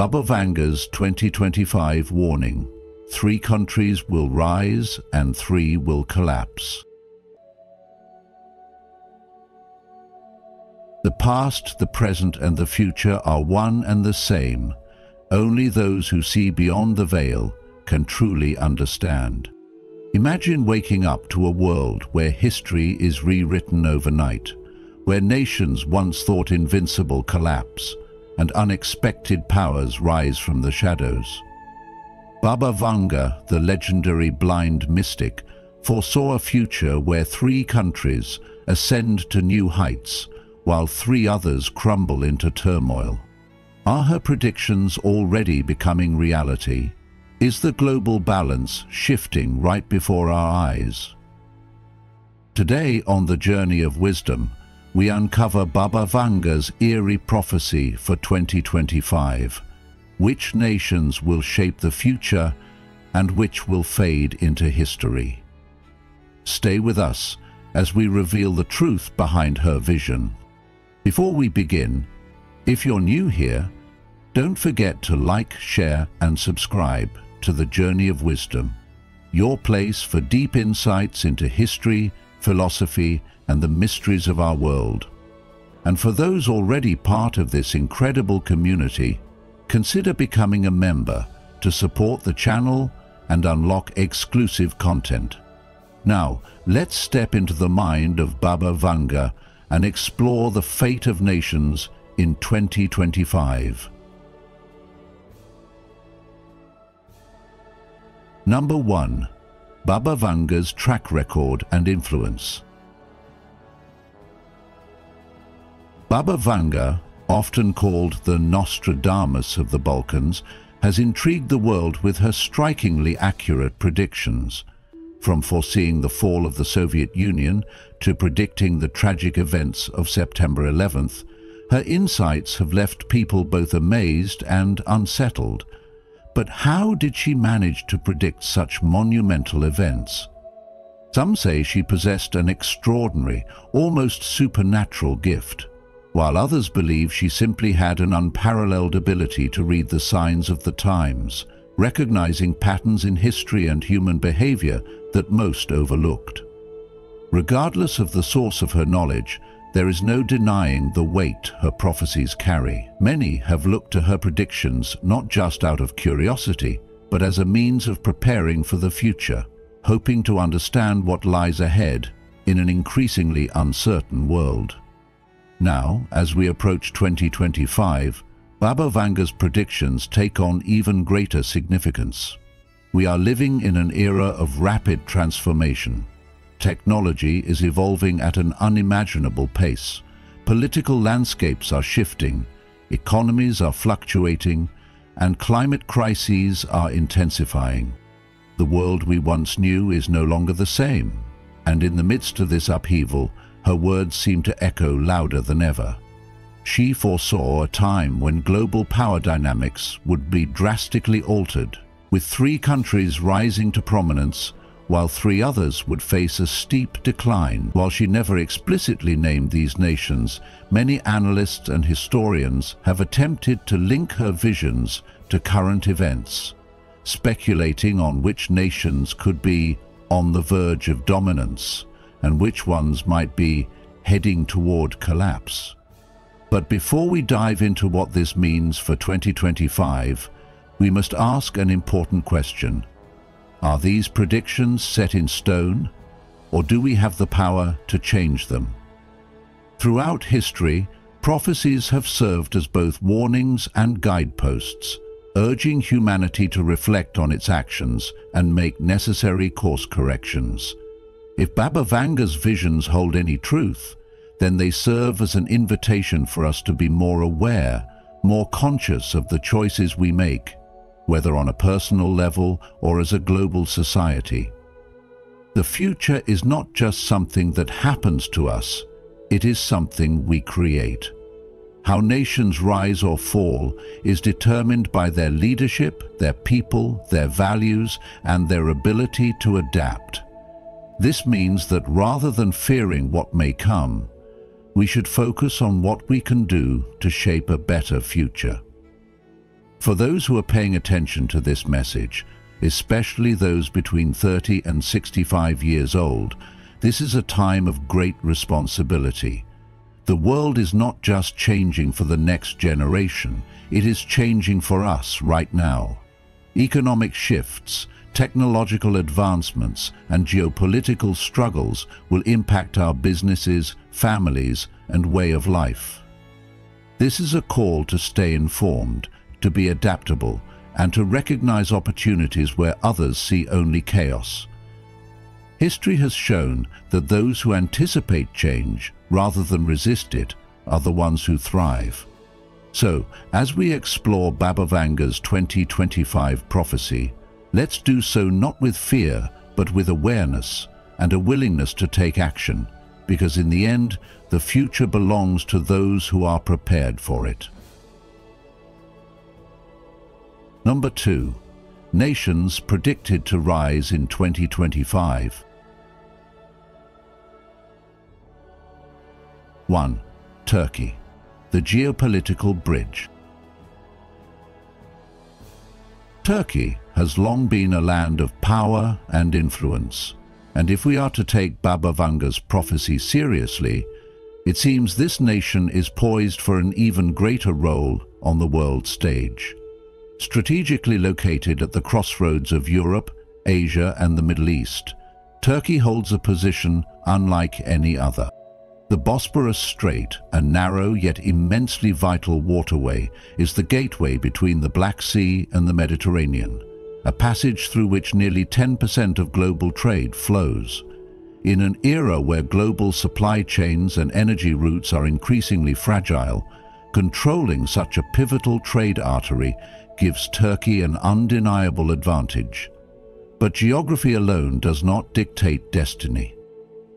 Baba Vanga's 2025 warning: 3 countries will rise and 3 will collapse. The past, the present, and the future are one and the same. Only those who see beyond the veil can truly understand. Imagine waking up to a world where history is rewritten overnight, where nations once thought invincible collapse, and unexpected powers rise from the shadows. Baba Vanga, the legendary blind mystic, foresaw a future where 3 countries ascend to new heights, while 3 others crumble into turmoil. Are her predictions already becoming reality? Is the global balance shifting right before our eyes? Today, on the Journey of Wisdom, we uncover Baba Vanga's eerie prophecy for 2025. Which nations will shape the future and which will fade into history? Stay with us as we reveal the truth behind her vision. Before we begin, if you're new here, don't forget to like, share, and subscribe to the Journey of Wisdom, your place for deep insights into history, philosophy, and the mysteries of our world. And for those already part of this incredible community, consider becoming a member to support the channel and unlock exclusive content. Now, let's step into the mind of Baba Vanga and explore the fate of nations in 2025. Number 1. Baba Vanga's track record and influence. Baba Vanga, often called the Nostradamus of the Balkans, has intrigued the world with her strikingly accurate predictions. From foreseeing the fall of the Soviet Union to predicting the tragic events of September 11th, her insights have left people both amazed and unsettled. But how did she manage to predict such monumental events? Some say she possessed an extraordinary, almost supernatural gift, while others believe she simply had an unparalleled ability to read the signs of the times, recognizing patterns in history and human behavior that most overlooked. Regardless of the source of her knowledge, there is no denying the weight her prophecies carry. Many have looked to her predictions not just out of curiosity, but as a means of preparing for the future, hoping to understand what lies ahead in an increasingly uncertain world. Now, as we approach 2025, Baba Vanga's predictions take on even greater significance. We are living in an era of rapid transformation. Technology is evolving at an unimaginable pace. Political landscapes are shifting, economies are fluctuating, and climate crises are intensifying. The world we once knew is no longer the same, and in the midst of this upheaval, her words seem to echo louder than ever. She foresaw a time when global power dynamics would be drastically altered, with 3 countries rising to prominence, while 3 others would face a steep decline. While she never explicitly named these nations, many analysts and historians have attempted to link her visions to current events, speculating on which nations could be on the verge of dominance and which ones might be heading toward collapse. But before we dive into what this means for 2025, we must ask an important question. Are these predictions set in stone, or do we have the power to change them? Throughout history, prophecies have served as both warnings and guideposts, urging humanity to reflect on its actions and make necessary course corrections. If Baba Vanga's visions hold any truth, then they serve as an invitation for us to be more aware, more conscious of the choices we make, whether on a personal level or as a global society. The future is not just something that happens to us, it is something we create. How nations rise or fall is determined by their leadership, their people, their values, and their ability to adapt. This means that rather than fearing what may come, we should focus on what we can do to shape a better future. For those who are paying attention to this message, especially those between 30 and 65 years old, this is a time of great responsibility. The world is not just changing for the next generation, it is changing for us right now. Economic shifts, technological advancements, and geopolitical struggles will impact our businesses, families, and way of life. This is a call to stay informed, to be adaptable, and to recognize opportunities where others see only chaos. History has shown that those who anticipate change rather than resist it are the ones who thrive. So, as we explore Baba Vanga's 2025 prophecy, let's do so not with fear, but with awareness and a willingness to take action, because in the end, the future belongs to those who are prepared for it. Number 2. Nations predicted to rise in 2025. 1. Turkey, the geopolitical bridge. Turkey has long been a land of power and influence, and if we are to take Baba Vanga's prophecy seriously, it seems this nation is poised for an even greater role on the world stage. Strategically located at the crossroads of Europe, Asia, and the Middle East, Turkey holds a position unlike any other. The Bosporus Strait, a narrow yet immensely vital waterway, is the gateway between the Black Sea and the Mediterranean, a passage through which nearly 10% of global trade flows. In an era where global supply chains and energy routes are increasingly fragile, controlling such a pivotal trade artery gives Turkey an undeniable advantage. But geography alone does not dictate destiny.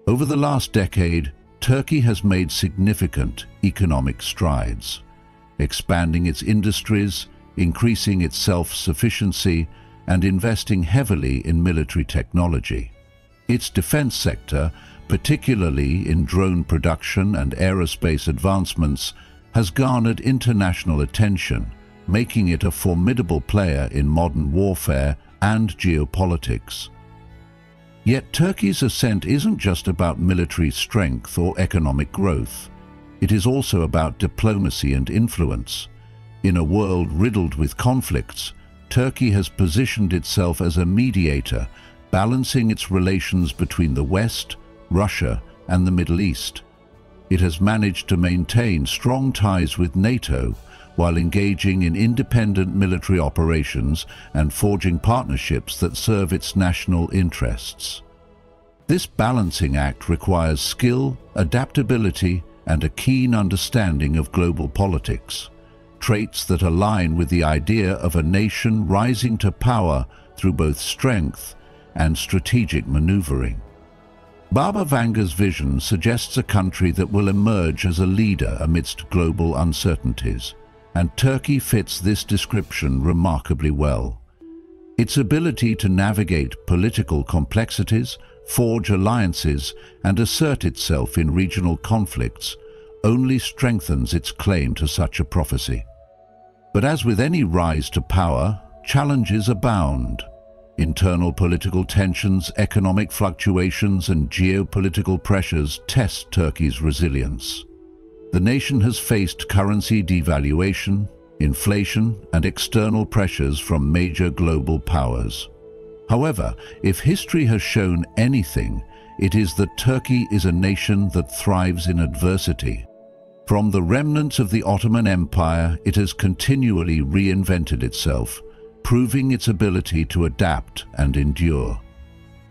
Over the last decade, Turkey has made significant economic strides, expanding its industries, increasing its self-sufficiency, and investing heavily in military technology. Its defense sector, particularly in drone production and aerospace advancements, has garnered international attention, making it a formidable player in modern warfare and geopolitics. Yet Turkey's ascent isn't just about military strength or economic growth. It is also about diplomacy and influence. In a world riddled with conflicts, Turkey has positioned itself as a mediator, balancing its relations between the West, Russia, and the Middle East. It has managed to maintain strong ties with NATO while engaging in independent military operations and forging partnerships that serve its national interests. This balancing act requires skill, adaptability, and a keen understanding of global politics, traits that align with the idea of a nation rising to power through both strength and strategic maneuvering. Baba Vanga's vision suggests a country that will emerge as a leader amidst global uncertainties, and Turkey fits this description remarkably well. Its ability to navigate political complexities, forge alliances, and assert itself in regional conflicts only strengthens its claim to such a prophecy. But as with any rise to power, challenges abound. Internal political tensions, economic fluctuations, and geopolitical pressures test Turkey's resilience. The nation has faced currency devaluation, inflation, and external pressures from major global powers. However, if history has shown anything, it is that Turkey is a nation that thrives in adversity. From the remnants of the Ottoman Empire, it has continually reinvented itself, proving its ability to adapt and endure.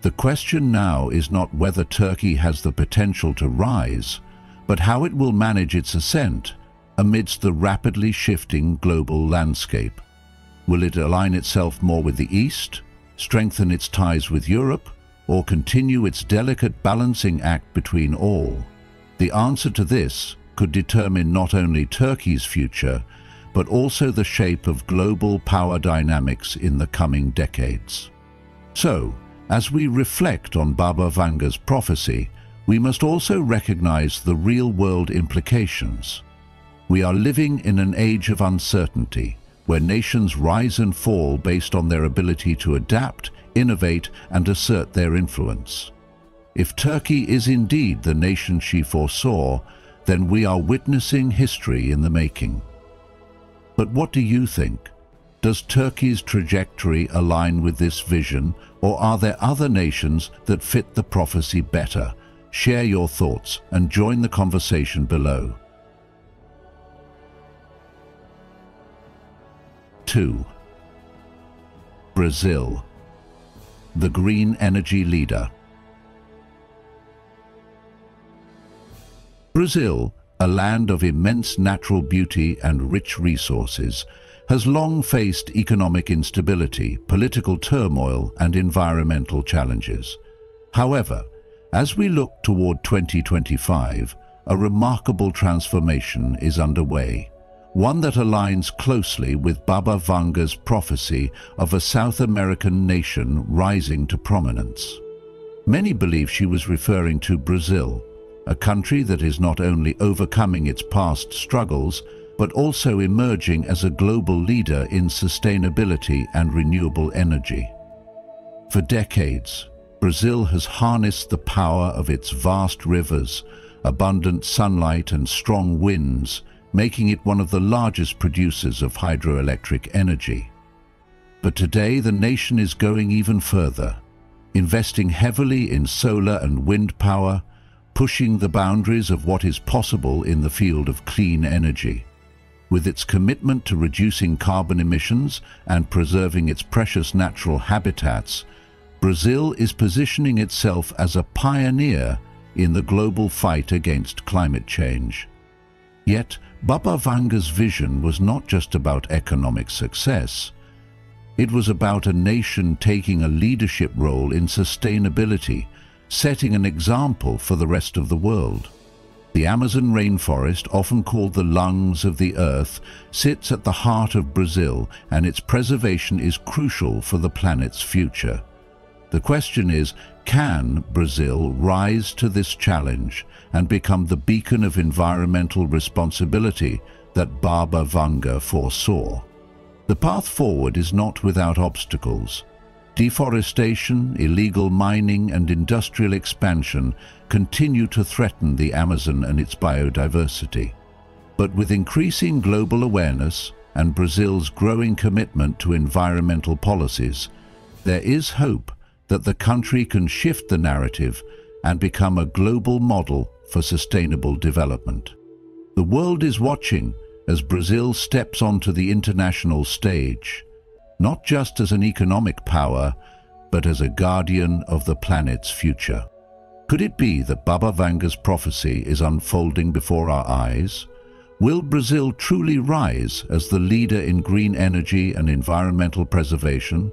The question now is not whether Turkey has the potential to rise, but how it will manage its ascent amidst the rapidly shifting global landscape. Will it align itself more with the East, strengthen its ties with Europe, or continue its delicate balancing act between all? The answer to this could determine not only Turkey's future, but also the shape of global power dynamics in the coming decades. So, as we reflect on Baba Vanga's prophecy, we must also recognize the real-world implications. We are living in an age of uncertainty, where nations rise and fall based on their ability to adapt, innovate, and assert their influence. If Turkey is indeed the nation she foresaw, then we are witnessing history in the making. But what do you think? Does Turkey's trajectory align with this vision, or are there other nations that fit the prophecy better? Share your thoughts and join the conversation below. 2. Brazil, the green energy leader. Brazil, a land of immense natural beauty and rich resources, has long faced economic instability, political turmoil, and environmental challenges. However, as we look toward 2025, a remarkable transformation is underway, one that aligns closely with Baba Vanga's prophecy of a South American nation rising to prominence. Many believe she was referring to Brazil, a country that is not only overcoming its past struggles, but also emerging as a global leader in sustainability and renewable energy. For decades, Brazil has harnessed the power of its vast rivers, abundant sunlight, and strong winds, making it one of the largest producers of hydroelectric energy. But today the nation is going even further, investing heavily in solar and wind power, pushing the boundaries of what is possible in the field of clean energy. With its commitment to reducing carbon emissions and preserving its precious natural habitats, Brazil is positioning itself as a pioneer in the global fight against climate change. Yet, Baba Vanga's vision was not just about economic success. It was about a nation taking a leadership role in sustainability, setting an example for the rest of the world. The Amazon rainforest, often called the lungs of the earth, sits at the heart of Brazil, and its preservation is crucial for the planet's future. The question is, can Brazil rise to this challenge and become the beacon of environmental responsibility that Baba Vanga foresaw? The path forward is not without obstacles. Deforestation, illegal mining, and industrial expansion continue to threaten the Amazon and its biodiversity. But with increasing global awareness and Brazil's growing commitment to environmental policies, there is hope that the country can shift the narrative and become a global model for sustainable development. The world is watching as Brazil steps onto the international stage, not just as an economic power, but as a guardian of the planet's future. Could it be that Baba Vanga's prophecy is unfolding before our eyes? Will Brazil truly rise as the leader in green energy and environmental preservation?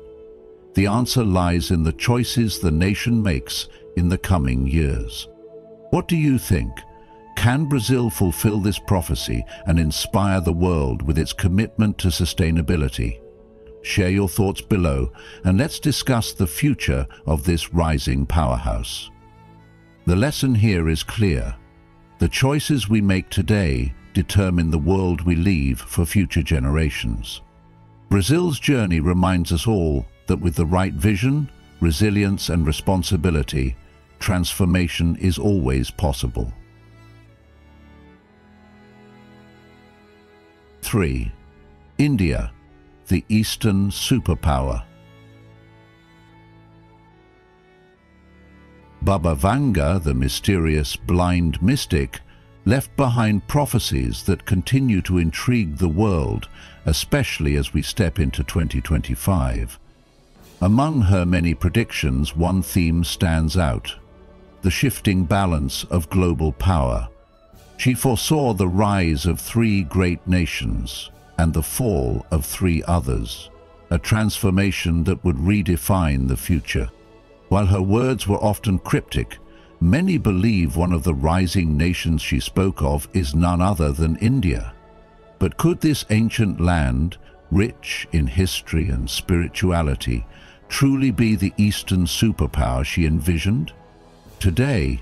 The answer lies in the choices the nation makes in the coming years. What do you think? Can Brazil fulfill this prophecy and inspire the world with its commitment to sustainability? Share your thoughts below, and let's discuss the future of this rising powerhouse. The lesson here is clear. The choices we make today determine the world we leave for future generations. Brazil's journey reminds us all that with the right vision, resilience, and responsibility, transformation is always possible. 3. India, the Eastern superpower. Baba Vanga, the mysterious blind mystic, left behind prophecies that continue to intrigue the world, especially as we step into 2025. Among her many predictions, one theme stands out: the shifting balance of global power. She foresaw the rise of 3 great nations and the fall of 3 others, a transformation that would redefine the future. While her words were often cryptic, many believe one of the rising nations she spoke of is none other than India. But could this ancient land, rich in history and spirituality, truly be the Eastern superpower she envisioned? Today,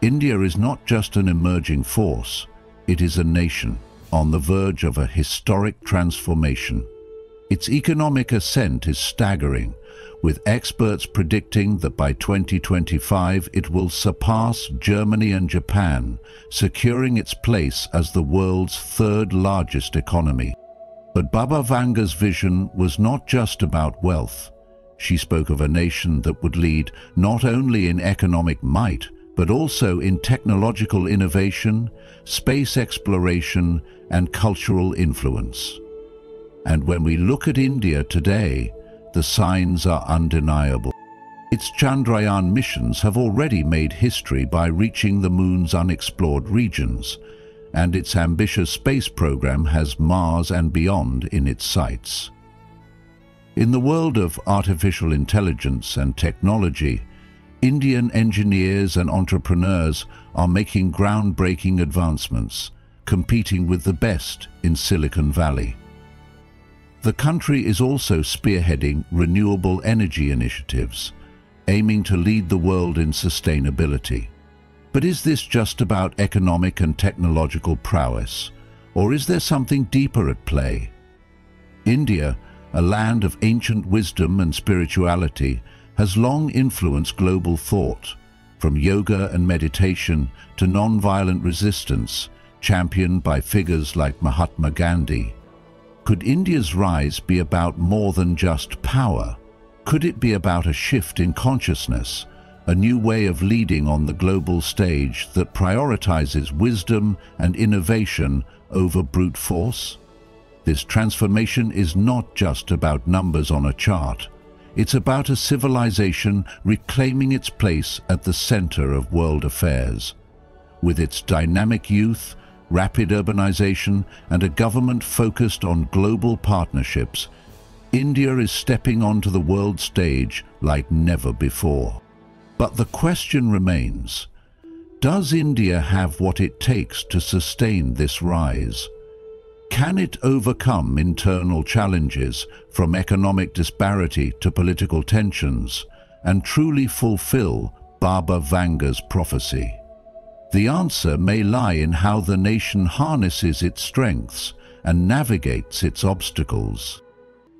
India is not just an emerging force, it is a nation on the verge of a historic transformation. Its economic ascent is staggering, with experts predicting that by 2025 it will surpass Germany and Japan, securing its place as the world's third largest economy. But Baba Vanga's vision was not just about wealth. She spoke of a nation that would lead not only in economic might, but also in technological innovation, space exploration, and cultural influence. And when we look at India today, the signs are undeniable. Its Chandrayaan missions have already made history by reaching the moon's unexplored regions, and its ambitious space program has Mars and beyond in its sights. In the world of artificial intelligence and technology, Indian engineers and entrepreneurs are making groundbreaking advancements, competing with the best in Silicon Valley. The country is also spearheading renewable energy initiatives, aiming to lead the world in sustainability. But is this just about economic and technological prowess, or is there something deeper at play? India, a land of ancient wisdom and spirituality, has long influenced global thought, from yoga and meditation to non-violent resistance, championed by figures like Mahatma Gandhi. Could India's rise be about more than just power? Could it be about a shift in consciousness, a new way of leading on the global stage that prioritizes wisdom and innovation over brute force? This transformation is not just about numbers on a chart. It's about a civilization reclaiming its place at the center of world affairs. With its dynamic youth, rapid urbanization, and a government focused on global partnerships, India is stepping onto the world stage like never before. But the question remains, does India have what it takes to sustain this rise? Can it overcome internal challenges, from economic disparity to political tensions, and truly fulfill Baba Vanga's prophecy? The answer may lie in how the nation harnesses its strengths and navigates its obstacles.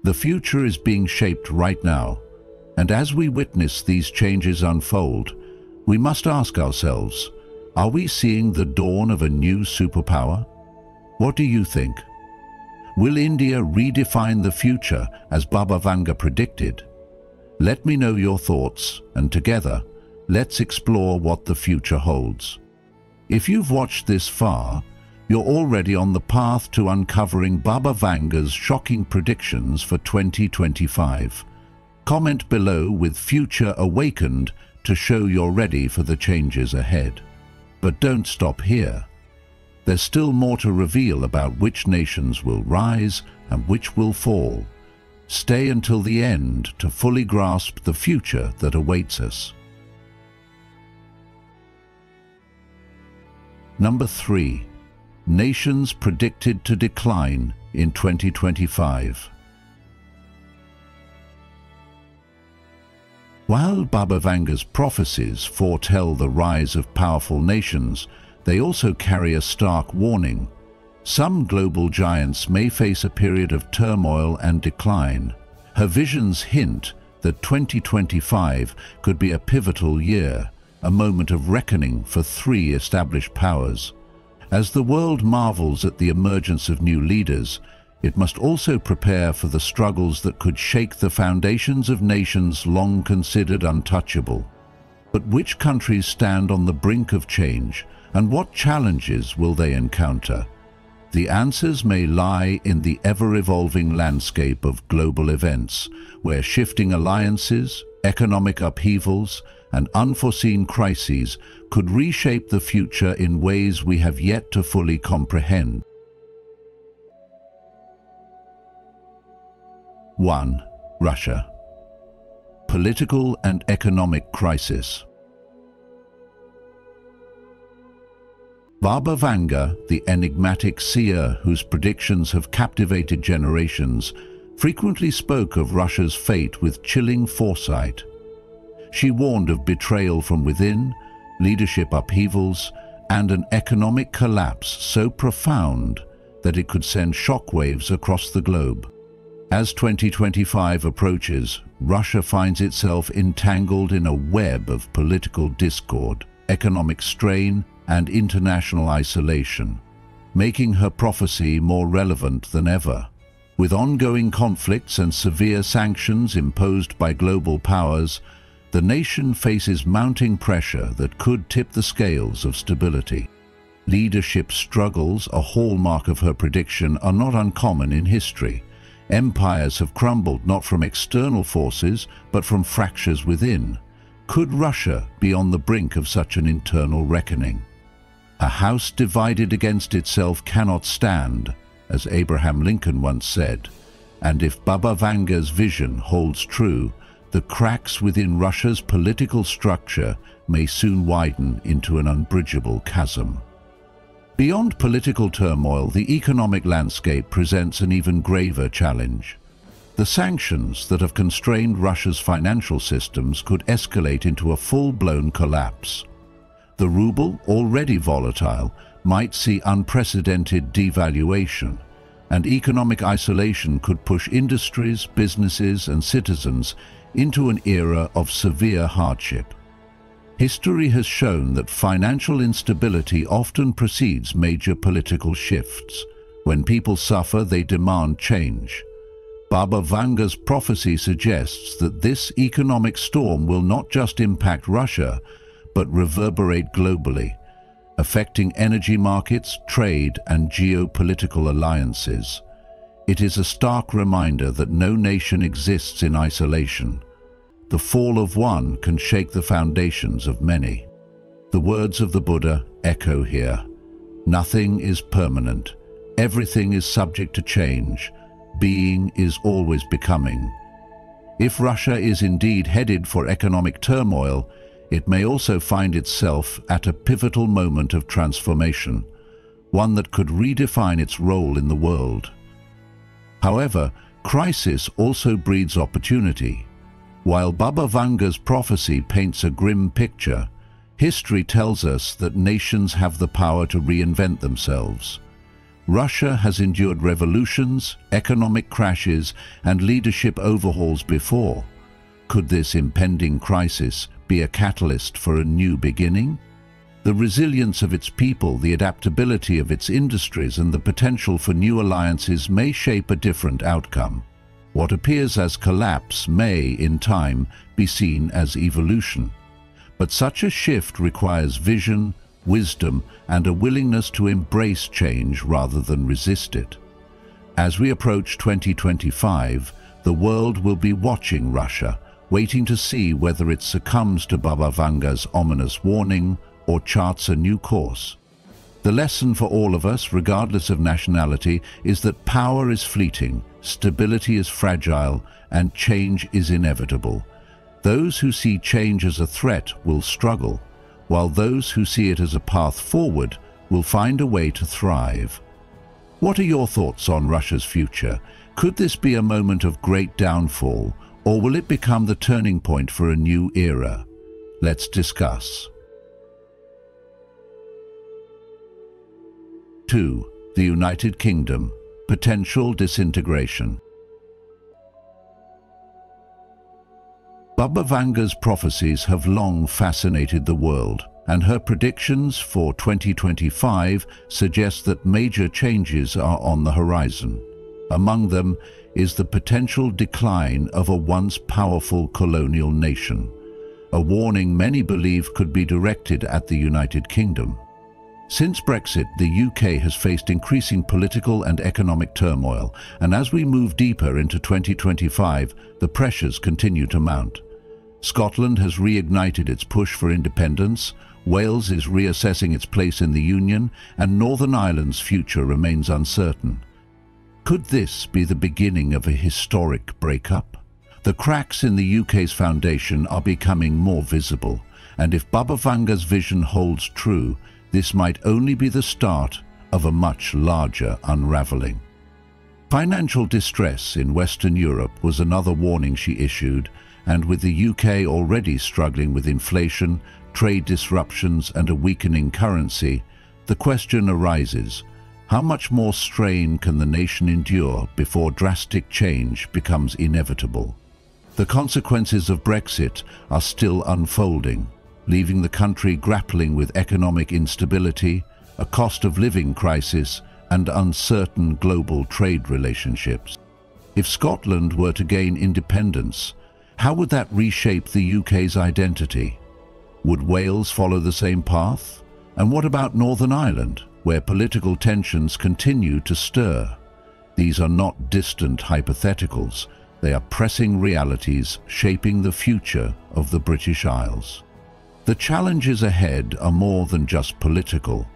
The future is being shaped right now, and as we witness these changes unfold, we must ask ourselves, are we seeing the dawn of a new superpower? What do you think? Will India redefine the future as Baba Vanga predicted? Let me know your thoughts, and together, let's explore what the future holds. If you've watched this far, you're already on the path to uncovering Baba Vanga's shocking predictions for 2025. Comment below with "Future Awakened" to show you're ready for the changes ahead. But don't stop here. There's still more to reveal about which nations will rise and which will fall. Stay until the end to fully grasp the future that awaits us. Number 3. Nations predicted to decline in 2025. While Baba Vanga's prophecies foretell the rise of powerful nations, they also carry a stark warning. Some global giants may face a period of turmoil and decline. Her visions hint that 2025 could be a pivotal year, a moment of reckoning for 3 established powers. As the world marvels at the emergence of new leaders, it must also prepare for the struggles that could shake the foundations of nations long considered untouchable. But which countries stand on the brink of change, and what challenges will they encounter? The answers may lie in the ever-evolving landscape of global events, where shifting alliances, economic upheavals, and unforeseen crises could reshape the future in ways we have yet to fully comprehend. 1. Russia. Political and economic crisis. Baba Vanga, the enigmatic seer whose predictions have captivated generations, frequently spoke of Russia's fate with chilling foresight. She warned of betrayal from within, leadership upheavals, and an economic collapse so profound that it could send shockwaves across the globe. As 2025 approaches, Russia finds itself entangled in a web of political discord, economic strain, and international isolation, making her prophecy more relevant than ever. With ongoing conflicts and severe sanctions imposed by global powers, the nation faces mounting pressure that could tip the scales of stability. Leadership struggles, a hallmark of her prediction, are not uncommon in history. Empires have crumbled not from external forces, but from fractures within. Could Russia be on the brink of such an internal reckoning? A house divided against itself cannot stand, as Abraham Lincoln once said, and if Baba Vanga's vision holds true, the cracks within Russia's political structure may soon widen into an unbridgeable chasm. Beyond political turmoil, the economic landscape presents an even graver challenge. The sanctions that have constrained Russia's financial systems could escalate into a full-blown collapse. The ruble, already volatile, might see unprecedented devaluation, and economic isolation could push industries, businesses, and citizens into an era of severe hardship. History has shown that financial instability often precedes major political shifts. When people suffer, they demand change. Baba Vanga's prophecy suggests that this economic storm will not just impact Russia, but reverberate globally, affecting energy markets, trade, and geopolitical alliances. It is a stark reminder that no nation exists in isolation. The fall of one can shake the foundations of many. The words of the Buddha echo here. Nothing is permanent. Everything is subject to change. Being is always becoming. If Russia is indeed headed for economic turmoil, it may also find itself at a pivotal moment of transformation, one that could redefine its role in the world. However, crisis also breeds opportunity. While Baba Vanga's prophecy paints a grim picture, history tells us that nations have the power to reinvent themselves. Russia has endured revolutions, economic crashes, and leadership overhauls before. Could this impending crisis be a catalyst for a new beginning? The resilience of its people, the adaptability of its industries, and the potential for new alliances may shape a different outcome. What appears as collapse may, in time, be seen as evolution. But such a shift requires vision, wisdom, and a willingness to embrace change rather than resist it. As we approach 2025, the world will be watching Russia, waiting to see whether it succumbs to Baba Vanga's ominous warning or charts a new course. The lesson for all of us, regardless of nationality, is that power is fleeting, stability is fragile, and change is inevitable. Those who see change as a threat will struggle, while those who see it as a path forward will find a way to thrive. What are your thoughts on Russia's future? Could this be a moment of great downfall, or will it become the turning point for a new era? Let's discuss. 2. The United Kingdom. Potential disintegration. Baba Vanga's prophecies have long fascinated the world, and her predictions for 2025 suggest that major changes are on the horizon. Among them is the potential decline of a once powerful colonial nation, a warning many believe could be directed at the United Kingdom. Since Brexit, the UK has faced increasing political and economic turmoil, and as we move deeper into 2025, the pressures continue to mount. Scotland has reignited its push for independence, Wales is reassessing its place in the Union, and Northern Ireland's future remains uncertain. Could this be the beginning of a historic breakup? The cracks in the UK's foundation are becoming more visible, and if Baba Vanga's vision holds true, this might only be the start of a much larger unraveling. Financial distress in Western Europe was another warning she issued, and with the UK already struggling with inflation, trade disruptions, and a weakening currency, the question arises: How much more strain can the nation endure before drastic change becomes inevitable? The consequences of Brexit are still unfolding, leaving the country grappling with economic instability, a cost of living crisis, and uncertain global trade relationships. If Scotland were to gain independence, how would that reshape the UK's identity? Would Wales follow the same path? And what about Northern Ireland, where political tensions continue to stir? These are not distant hypotheticals. They are pressing realities shaping the future of the British Isles. The challenges ahead are more than just political.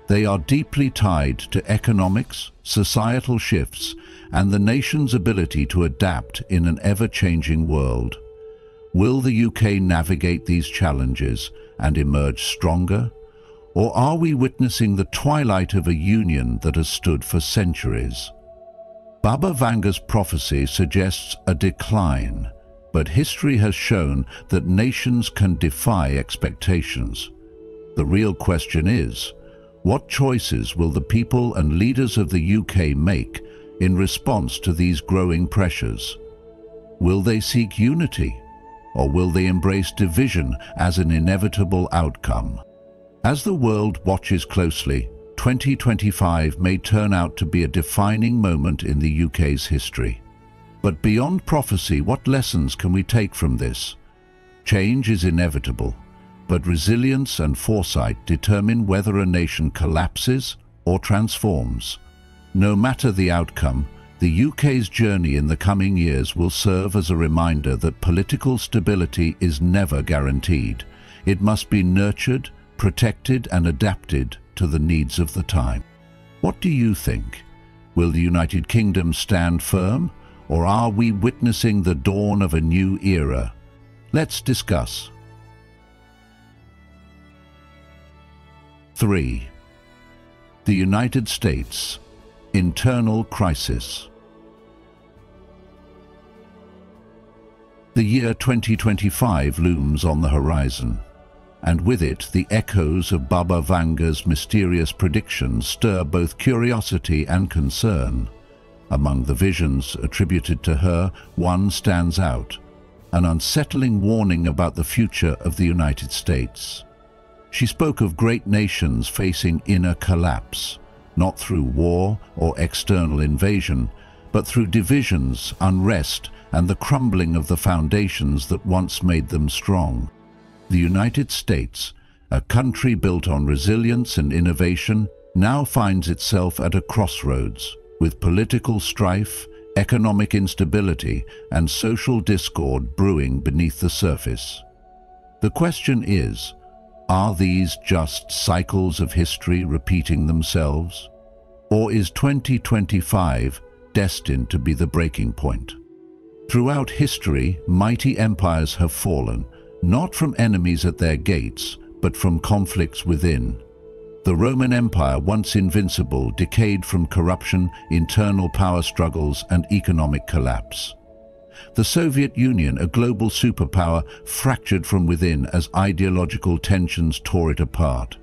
They are deeply tied to economics, societal shifts, and the nation's ability to adapt in an ever-changing world. Will the UK navigate these challenges and emerge stronger? Or are we witnessing the twilight of a union that has stood for centuries? Baba Vanga's prophecy suggests a decline, but history has shown that nations can defy expectations. The real question is, what choices will the people and leaders of the UK make in response to these growing pressures? Will they seek unity, or will they embrace division as an inevitable outcome? As the world watches closely, 2025 may turn out to be a defining moment in the UK's history. But beyond prophecy, what lessons can we take from this? Change is inevitable, but resilience and foresight determine whether a nation collapses or transforms. No matter the outcome, the UK's journey in the coming years will serve as a reminder that political stability is never guaranteed. It must be nurtured, protected, and adapted to the needs of the time. What do you think? Will the United Kingdom stand firm, or are we witnessing the dawn of a new era? Let's discuss. 3. The United States. Internal crisis. The year 2025 looms on the horizon, and with it the echoes of Baba Vanga's mysterious predictions stir both curiosity and concern. Among the visions attributed to her, one stands out, an unsettling warning about the future of the United States. She spoke of great nations facing inner collapse, not through war or external invasion, but through divisions, unrest, and the crumbling of the foundations that once made them strong. The United States, a country built on resilience and innovation, now finds itself at a crossroads, with political strife, economic instability, and social discord brewing beneath the surface. The question is, are these just cycles of history repeating themselves? Or is 2025 destined to be the breaking point? Throughout history, mighty empires have fallen, not from enemies at their gates, but from conflicts within. The Roman Empire, once invincible, decayed from corruption, internal power struggles, and economic collapse. The Soviet Union, a global superpower, fractured from within as ideological tensions tore it apart.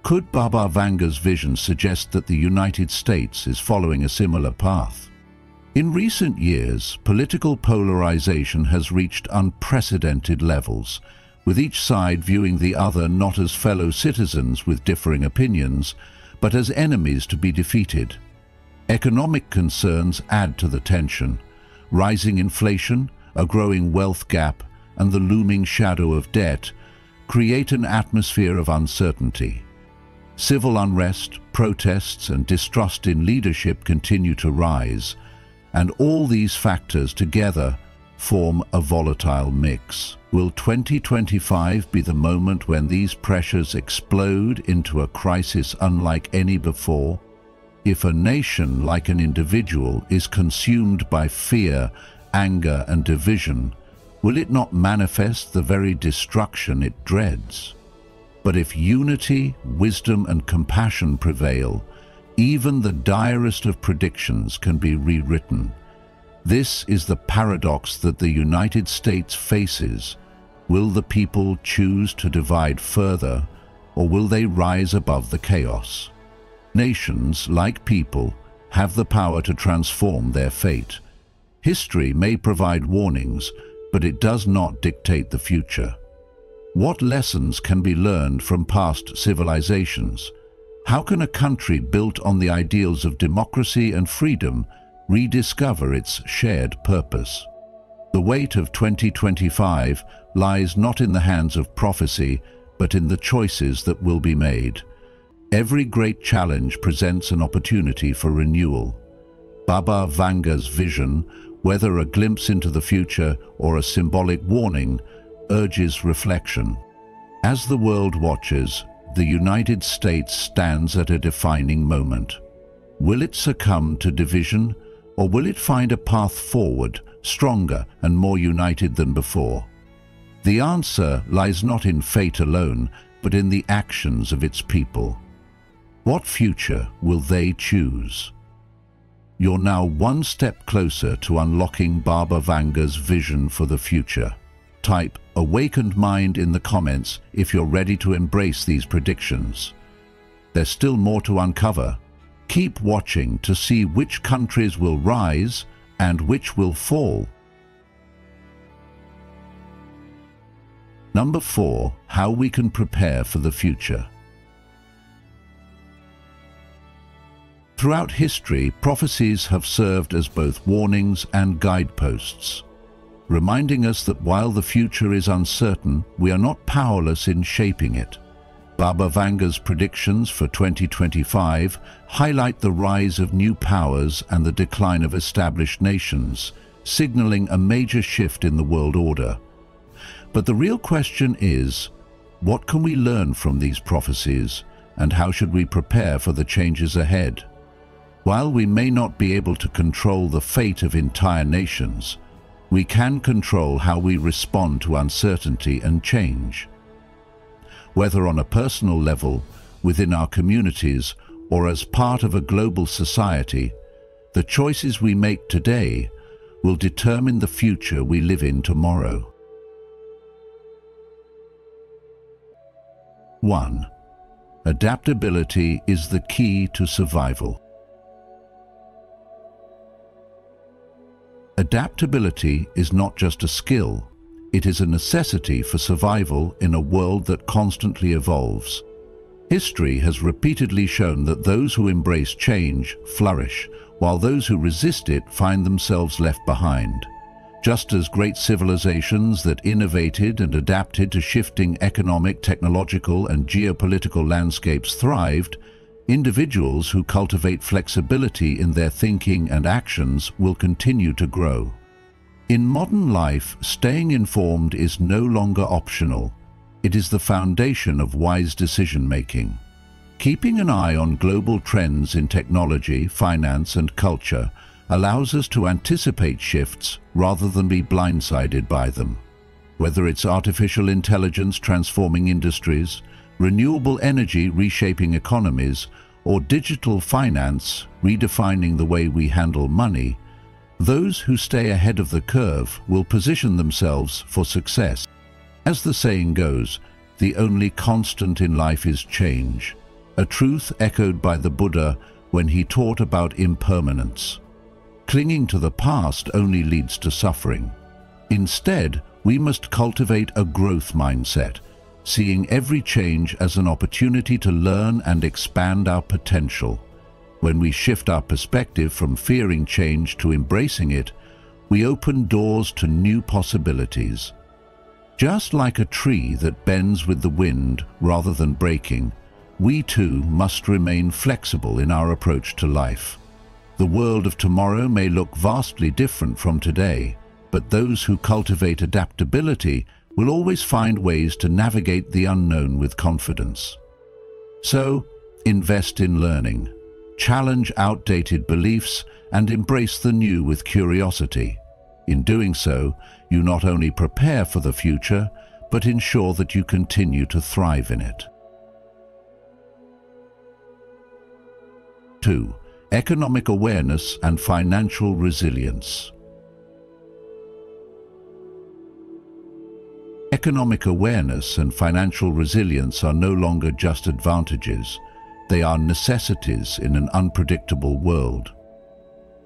Could Baba Vanga's vision suggest that the United States is following a similar path? In recent years, political polarization has reached unprecedented levels, with each side viewing the other not as fellow citizens with differing opinions, but as enemies to be defeated. Economic concerns add to the tension. Rising inflation, a growing wealth gap, and the looming shadow of debt create an atmosphere of uncertainty. Civil unrest, protests, and distrust in leadership continue to rise, and all these factors together form a volatile mix. Will 2025 be the moment when these pressures explode into a crisis unlike any before? If a nation, like an individual, is consumed by fear, anger, and division, will it not manifest the very destruction it dreads? But if unity, wisdom, and compassion prevail, even the direst of predictions can be rewritten. This is the paradox that the United States faces. Will the people choose to divide further, or will they rise above the chaos? Nations, like people, have the power to transform their fate. History may provide warnings, but it does not dictate the future. What lessons can be learned from past civilizations? How can a country built on the ideals of democracy and freedom rediscover its shared purpose? The weight of 2025 lies not in the hands of prophecy, but in the choices that will be made. Every great challenge presents an opportunity for renewal. Baba Vanga's vision, whether a glimpse into the future or a symbolic warning, urges reflection. As the world watches, the United States stands at a defining moment. Will it succumb to division, or will it find a path forward, stronger and more united than before? The answer lies not in fate alone, but in the actions of its people. What future will they choose? You're now one step closer to unlocking Baba Vanga's vision for the future. Type "awakened mind" in the comments if you're ready to embrace these predictions. There's still more to uncover. Keep watching to see which countries will rise and which will fall. Number 4. How we can prepare for the future. Throughout history, prophecies have served as both warnings and guideposts, reminding us that while the future is uncertain, we are not powerless in shaping it. Baba Vanga's predictions for 2025 highlight the rise of new powers and the decline of established nations, signaling a major shift in the world order. But the real question is, what can we learn from these prophecies, and how should we prepare for the changes ahead? While we may not be able to control the fate of entire nations, we can control how we respond to uncertainty and change. Whether on a personal level, within our communities, or as part of a global society, the choices we make today will determine the future we live in tomorrow. 1. Adaptability is the key to survival. Adaptability is not just a skill, it is a necessity for survival in a world that constantly evolves. History has repeatedly shown that those who embrace change flourish, while those who resist it find themselves left behind. Just as great civilizations that innovated and adapted to shifting economic, technological, and geopolitical landscapes thrived, individuals who cultivate flexibility in their thinking and actions will continue to grow. In modern life, staying informed is no longer optional. It is the foundation of wise decision-making. Keeping an eye on global trends in technology, finance, and culture allows us to anticipate shifts rather than be blindsided by them. Whether it's artificial intelligence transforming industries, renewable energy reshaping economies, or digital finance redefining the way we handle money, those who stay ahead of the curve will position themselves for success. As the saying goes, the only constant in life is change, a truth echoed by the Buddha when he taught about impermanence. Clinging to the past only leads to suffering. Instead, we must cultivate a growth mindset, seeing every change as an opportunity to learn and expand our potential. When we shift our perspective from fearing change to embracing it, we open doors to new possibilities. Just like a tree that bends with the wind rather than breaking, we too must remain flexible in our approach to life. The world of tomorrow may look vastly different from today, but those who cultivate adaptability will always find ways to navigate the unknown with confidence. So, invest in learning, challenge outdated beliefs, and embrace the new with curiosity. In doing so, you not only prepare for the future, but ensure that you continue to thrive in it. 2. Economic awareness and financial resilience. Economic awareness and financial resilience are no longer just advantages. They are necessities in an unpredictable world.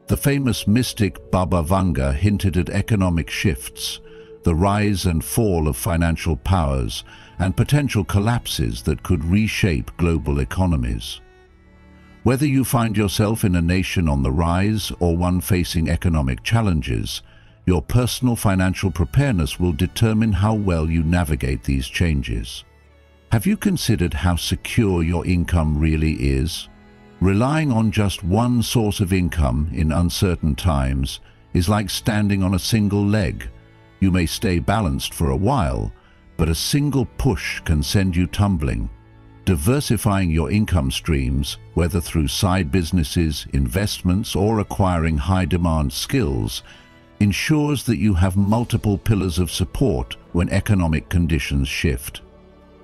The famous mystic Baba Vanga hinted at economic shifts, the rise and fall of financial powers, and potential collapses that could reshape global economies. Whether you find yourself in a nation on the rise or one facing economic challenges, your personal financial preparedness will determine how well you navigate these changes. Have you considered how secure your income really is? Relying on just one source of income in uncertain times is like standing on a single leg. You may stay balanced for a while, but a single push can send you tumbling. Diversifying your income streams, whether through side businesses, investments, or acquiring high-demand skills, ensures that you have multiple pillars of support when economic conditions shift.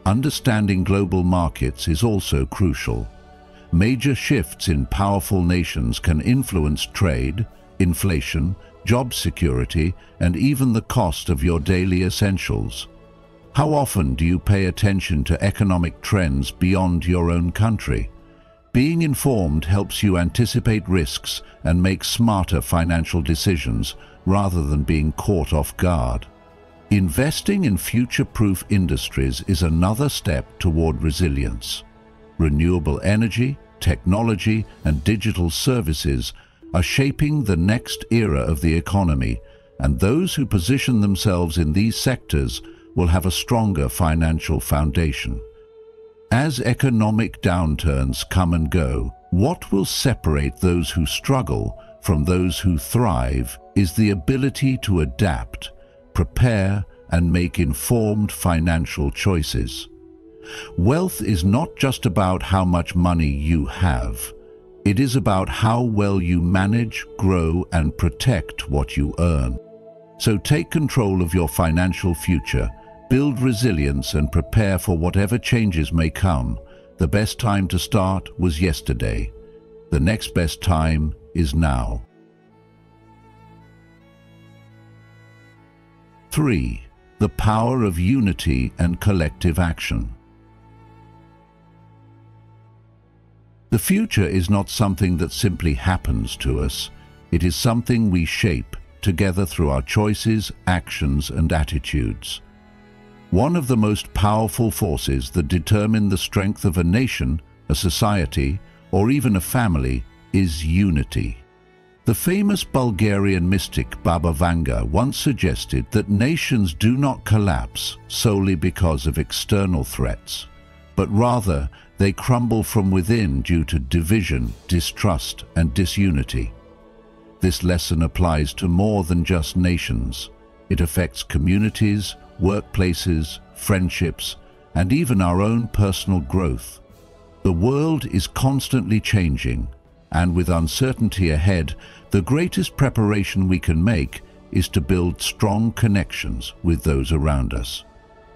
Understanding global markets is also crucial. Major shifts in powerful nations can influence trade, inflation, job security, and even the cost of your daily essentials. How often do you pay attention to economic trends beyond your own country? Being informed helps you anticipate risks and make smarter financial decisions rather than being caught off guard. Investing in future-proof industries is another step toward resilience. Renewable energy, technology, and digital services are shaping the next era of the economy, and those who position themselves in these sectors will have a stronger financial foundation. As economic downturns come and go, what will separate those who struggle from those who thrive is the ability to adapt, prepare, and make informed financial choices. Wealth is not just about how much money you have. It is about how well you manage, grow, and protect what you earn. So take control of your financial future, build resilience, and prepare for whatever changes may come. The best time to start was yesterday. The next best time is now. 3. The power of unity and collective action. The future is not something that simply happens to us. It is something we shape together through our choices, actions, and attitudes. One of the most powerful forces that determine the strength of a nation, a society, or even a family is unity. The famous Bulgarian mystic Baba Vanga once suggested that nations do not collapse solely because of external threats, but rather they crumble from within due to division, distrust, and disunity. This lesson applies to more than just nations. It affects communities, workplaces, friendships, and even our own personal growth. The world is constantly changing, and with uncertainty ahead, the greatest preparation we can make is to build strong connections with those around us.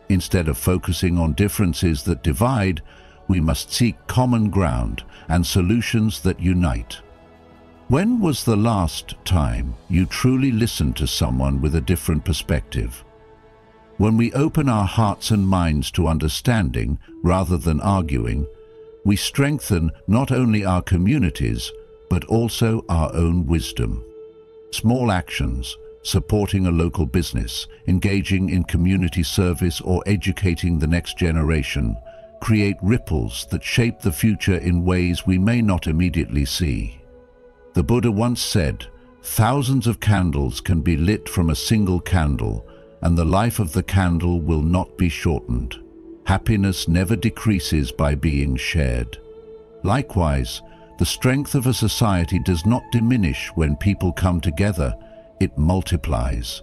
Instead of focusing on differences that divide, we must seek common ground and solutions that unite. When was the last time you truly listened to someone with a different perspective? When we open our hearts and minds to understanding rather than arguing, we strengthen not only our communities, but also our own wisdom. Small actions, supporting a local business, engaging in community service, or educating the next generation, create ripples that shape the future in ways we may not immediately see. The Buddha once said, "Thousands of candles can be lit from a single candle, and the life of the candle will not be shortened. Happiness never decreases by being shared." Likewise, the strength of a society does not diminish when people come together, it multiplies.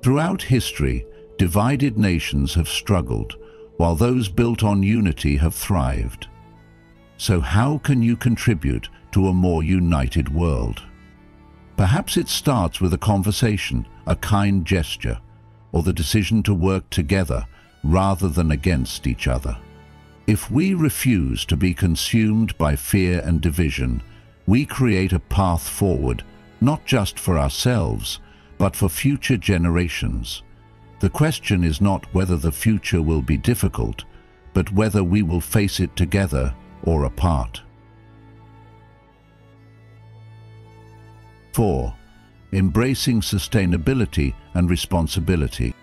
Throughout history, divided nations have struggled, while those built on unity have thrived. So how can you contribute to a more united world? Perhaps it starts with a conversation, a kind gesture, or the decision to work together rather than against each other. If we refuse to be consumed by fear and division, we create a path forward, not just for ourselves, but for future generations. The question is not whether the future will be difficult, but whether we will face it together or apart. 4. Embracing sustainability and responsibility.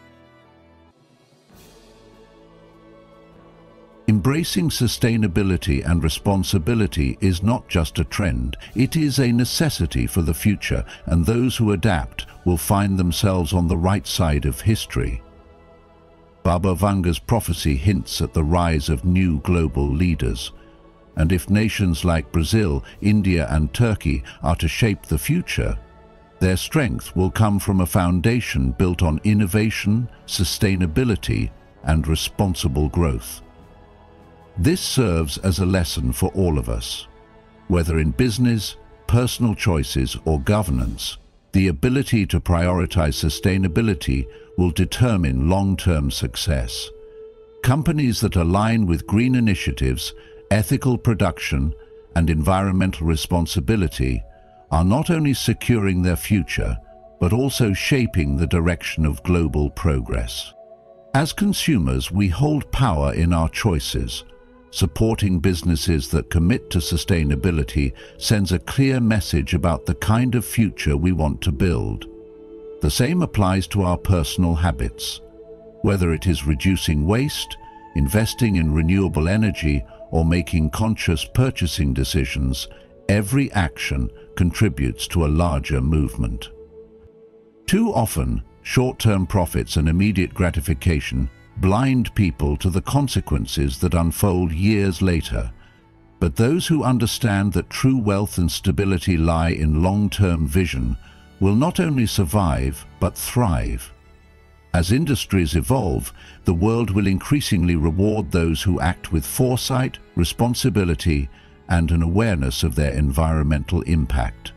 Embracing sustainability and responsibility is not just a trend, it is a necessity for the future, and those who adapt will find themselves on the right side of history. Baba Vanga's prophecy hints at the rise of new global leaders, and if nations like Brazil, India and Turkey are to shape the future, their strength will come from a foundation built on innovation, sustainability and responsible growth. This serves as a lesson for all of us. Whether in business, personal choices or governance, the ability to prioritize sustainability will determine long-term success. Companies that align with green initiatives, ethical production, and environmental responsibility are not only securing their future, but also shaping the direction of global progress. As consumers, we hold power in our choices. Supporting businesses that commit to sustainability sends a clear message about the kind of future we want to build. The same applies to our personal habits. Whether it is reducing waste, investing in renewable energy, or making conscious purchasing decisions, every action contributes to a larger movement. Too often, short-term profits and immediate gratification blind people to the consequences that unfold years later. But those who understand that true wealth and stability lie in long-term vision will not only survive, but thrive. As industries evolve, the world will increasingly reward those who act with foresight, responsibility, and an awareness of their environmental impact.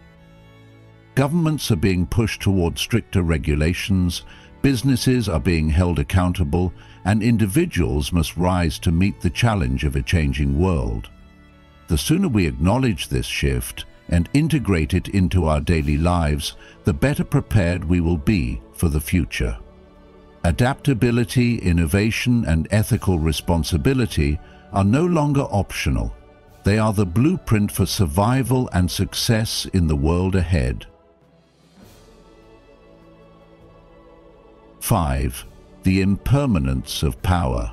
Governments are being pushed toward stricter regulations, businesses are being held accountable, and individuals must rise to meet the challenge of a changing world. The sooner we acknowledge this shift and integrate it into our daily lives, the better prepared we will be for the future. Adaptability, innovation, and ethical responsibility are no longer optional. They are the blueprint for survival and success in the world ahead. 5. The impermanence of power.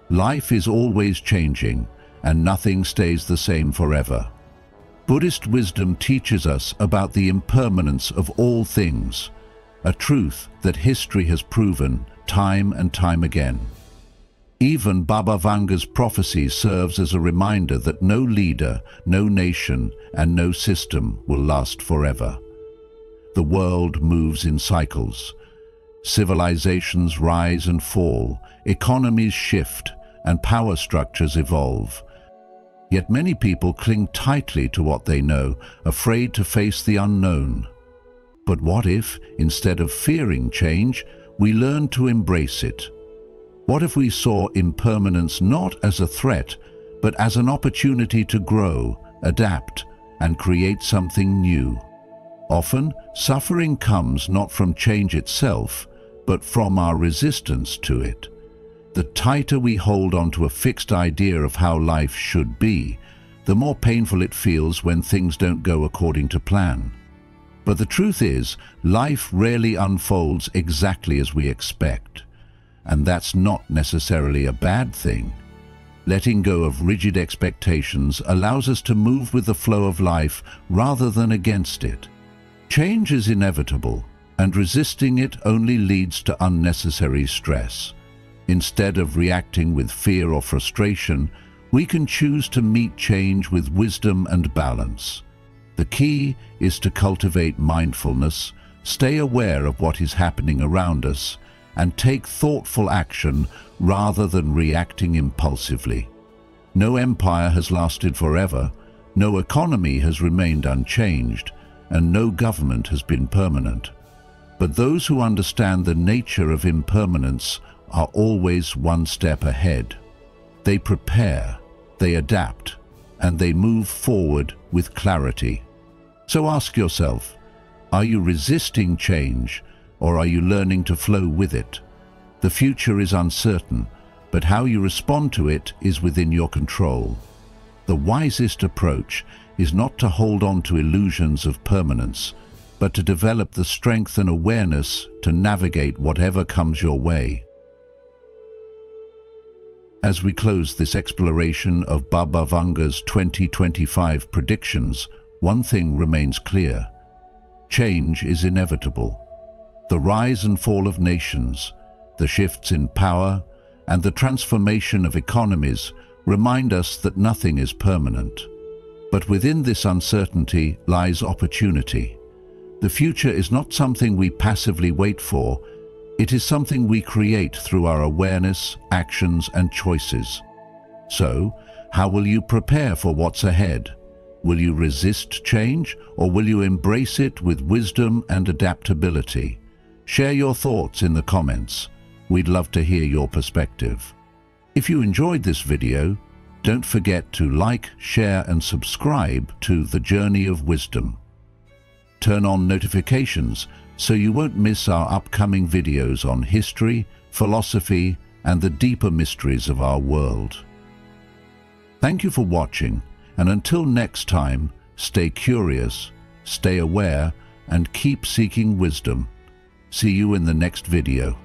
Life is always changing, and nothing stays the same forever. Buddhist wisdom teaches us about the impermanence of all things, a truth that history has proven time and time again. Even Baba Vanga's prophecy serves as a reminder that no leader, no nation, and no system will last forever. The world moves in cycles. Civilizations rise and fall, economies shift, and power structures evolve. Yet many people cling tightly to what they know, afraid to face the unknown. But what if, instead of fearing change, we learn to embrace it? What if we saw impermanence not as a threat, but as an opportunity to grow, adapt, and create something new? Often, suffering comes not from change itself, but from our resistance to it. The tighter we hold on to a fixed idea of how life should be, the more painful it feels when things don't go according to plan. But the truth is, life rarely unfolds exactly as we expect. And that's not necessarily a bad thing. Letting go of rigid expectations allows us to move with the flow of life rather than against it. Change is inevitable, and resisting it only leads to unnecessary stress. Instead of reacting with fear or frustration, we can choose to meet change with wisdom and balance. The key is to cultivate mindfulness, stay aware of what is happening around us, and take thoughtful action rather than reacting impulsively. No empire has lasted forever, no economy has remained unchanged, and no government has been permanent. But those who understand the nature of impermanence are always one step ahead. They prepare, they adapt, and they move forward with clarity. So ask yourself, are you resisting change, or are you learning to flow with it? The future is uncertain, but how you respond to it is within your control. The wisest approach is not to hold on to illusions of permanence, but to develop the strength and awareness to navigate whatever comes your way. As we close this exploration of Baba Vanga's 2025 predictions, one thing remains clear. Change is inevitable. The rise and fall of nations, the shifts in power, and the transformation of economies remind us that nothing is permanent. But within this uncertainty lies opportunity. The future is not something we passively wait for. It is something we create through our awareness, actions, and choices. So, how will you prepare for what's ahead? Will you resist change, or will you embrace it with wisdom and adaptability? Share your thoughts in the comments. We'd love to hear your perspective. If you enjoyed this video, don't forget to like, share, and subscribe to The Journey of Wisdom. Turn on notifications so you won't miss our upcoming videos on history, philosophy, and the deeper mysteries of our world. Thank you for watching, and until next time, stay curious, stay aware, and keep seeking wisdom. See you in the next video.